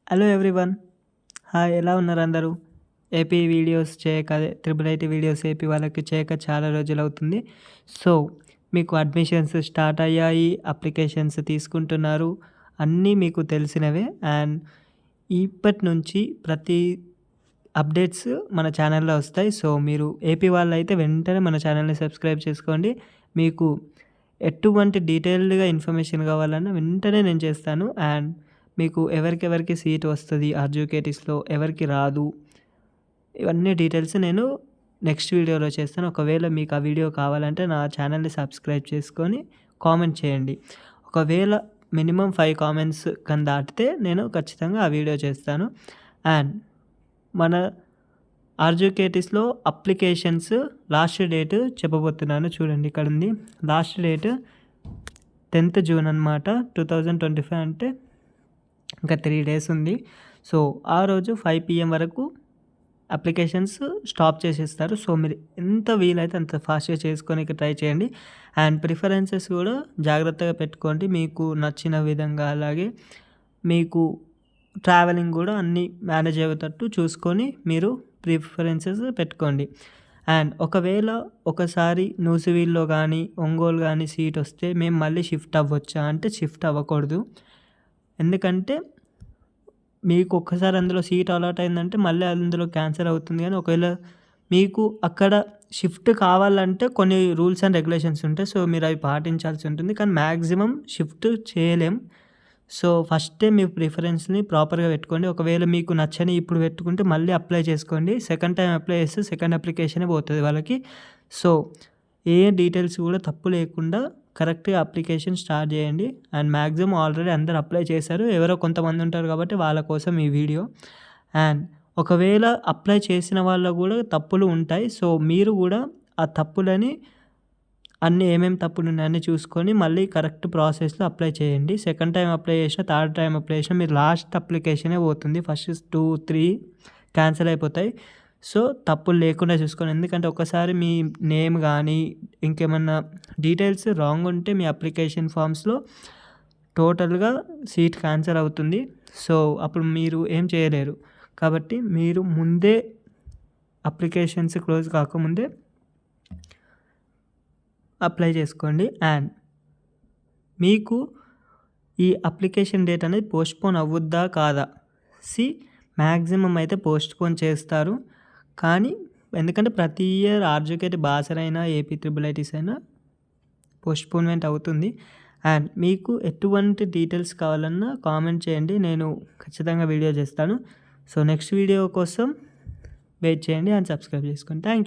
Hello everyone. Hi, ఎలా ఉన్నారు అందరూ? ఏపీ వీడియోస్ చేయక, అదే ట్రిపుల్ ఐటీ వీడియోస్ ఏపీ వాళ్ళకి చేయక చాలా రోజులవుతుంది. సో, మీకు అడ్మిషన్స్ స్టార్ట్ అయ్యాయి, అప్లికేషన్స్ తీసుకుంటున్నారు, అన్నీ మీకు తెలిసినవే. అండ్ ఇప్పటి నుంచి ప్రతి అప్డేట్స్ మన ఛానల్లో వస్తాయి. సో, మీరు ఏపీ వాళ్ళైతే వెంటనే మన ఛానల్ని సబ్స్క్రైబ్ చేసుకోండి. మీకు ఎటువంటి డీటెయిల్డ్‌గా ఇన్ఫర్మేషన్ కావాలన్నా వెంటనే నేను చేస్తాను. అండ్ మీకు ఎవరికెవరికి సీట్ వస్తది, ఆర్జీకేటీస్‌లో ఎవరికి రాదు, ఇవన్నీ డీటెయిల్స్ నేను నెక్స్ట్ వీడియోలో చేస్తాను. ఒకవేళ మీకు ఆ వీడియో కావాలంటే నా ఛానల్ని సబ్స్క్రైబ్ చేసుకొని కామెంట్ చేయండి. ఒకవేళ మినిమమ్ 5 కామెంట్స్ కానీ దాటితే నేను ఖచ్చితంగా ఆ వీడియో చేస్తాను. అండ్ మన ఆర్జీకేటీస్‌లో అప్లికేషన్స్ లాస్ట్ డేట్ చెప్పబోతున్నాను. చూడండి, ఇక్కడ ఉంది. లాస్ట్ డేట్ 10th జూన్ అనమాట. 2025 అంటే ఇంకా 3 డేస్ ఉంది. సో, ఆ రోజు 5 PM వరకు అప్లికేషన్స్ స్టాప్ చేసేస్తారు. సో, మీరు ఎంత వీలైతే అంత ఫాస్ట్‌గా చేసుకోనికి ట్రై చేయండి. అండ్ ప్రిఫరెన్సెస్ కూడా జాగ్రత్తగా పెట్టుకోండి, మీకు నచ్చిన విధంగా. అలాగే మీకు ట్రావెలింగ్ కూడా అన్నీ మేనేజ్ అయ్యేటట్టు చూసుకొని మీరు ప్రిఫరెన్సెస్ పెట్టుకోండి. అండ్ ఒకవేళ ఒకసారి నూజివీడ్‌లో కానీ, ఒంగోలు కానీ సీట్ వస్తే మేము మళ్ళీ షిఫ్ట్ అవ్వచ్చా అంటే షిఫ్ట్ అవ్వకూడదు. ఎందుకంటే మీకు ఒక్కసారి అందులో సీట్ అలాట్ అయిందంటే మళ్ళీ అందులో క్యాన్సల్ అవుతుంది. కానీ ఒకవేళ మీకు అక్కడ షిఫ్ట్ కావాలంటే కొన్ని రూల్స్ అండ్ రెగ్యులేషన్స్ ఉంటాయి. సో, మీరు అవి పాటించాల్సి ఉంటుంది. కానీ మ్యాక్సిమం షిఫ్ట్ చేయలేం. సో, ఫస్టే మీ ప్రిఫరెన్స్‌ని ప్రాపర్‌గా పెట్టుకోండి. ఒకవేళ మీకు నచ్చని ఇప్పుడు పెట్టుకుంటే మళ్ళీ అప్లై చేసుకోండి. సెకండ్ టైం అప్లై చేస్తే సెకండ్ అప్లికేషనే పోతుంది వాళ్ళకి. సో, ఏ డీటెయిల్స్ కూడా తప్పు లేకుండా కరెక్ట్‌గా అప్లికేషన్ స్టార్ట్ చేయండి. అండ్ మ్యాక్సిమం ఆల్రెడీ అందరూ అప్లై చేశారు. ఎవరో కొంతమంది ఉంటారు కాబట్టి వాళ్ళ కోసం ఈ వీడియో. అండ్ ఒకవేళ అప్లై చేసిన వాళ్ళ కూడా తప్పులు ఉంటాయి. సో, మీరు కూడా ఆ తప్పులని అన్నీ ఏమేమి తప్పులు ఉన్నాయని చూసుకొని మళ్ళీ కరెక్ట్ ప్రాసెస్‌లో అప్లై చేయండి. సెకండ్ టైం అప్లై చేసినా, థర్డ్ టైం అప్లై చేసినా మీరు లాస్ట్ అప్లికేషనే పోతుంది. ఫస్ట్ 2, 3 క్యాన్సిల్ అయిపోతాయి. సో, తప్పులు లేకుండా చూసుకోండి. ఎందుకంటే ఒకసారి మీ నేమ్ కానీ ఇంకేమన్నా డీటెయిల్స్ రాంగ్ ఉంటే మీ అప్లికేషన్ ఫామ్స్‌లో టోటల్‌గా సీట్ క్యాన్సిల్ అవుతుంది. సో, అప్పుడు మీరు ఏం చేయలేరు. కాబట్టి మీరు ముందే అప్లికేషన్స్ క్లోజ్ కాకముందే అప్లై చేసుకోండి. అండ్ మీకు ఈ అప్లికేషన్ డేట్ అనేది పోస్ట్‌పోన్ అవ్వుద్దా కాదా? మ్యాక్సిమం అయితే పోస్ట్‌పోన్ చేస్తారు. కానీ ఎందుకంటే ప్రతి ఇయర్ ఆర్జీకేటీ బాసర్ అయినా, ఏపీ ట్రిపుల్ ఐటీస్ అయినా పోస్ట్‌పోన్‌మెంట్ అవుతుంది. అండ్ మీకు ఎటువంటి డీటెయిల్స్ కావాలన్నా కామెంట్ చేయండి, నేను ఖచ్చితంగా వీడియో చేస్తాను. సో, నెక్స్ట్ వీడియో కోసం వెయిట్ చేయండి అండ్ సబ్స్క్రైబ్ చేసుకోండి. Thank you.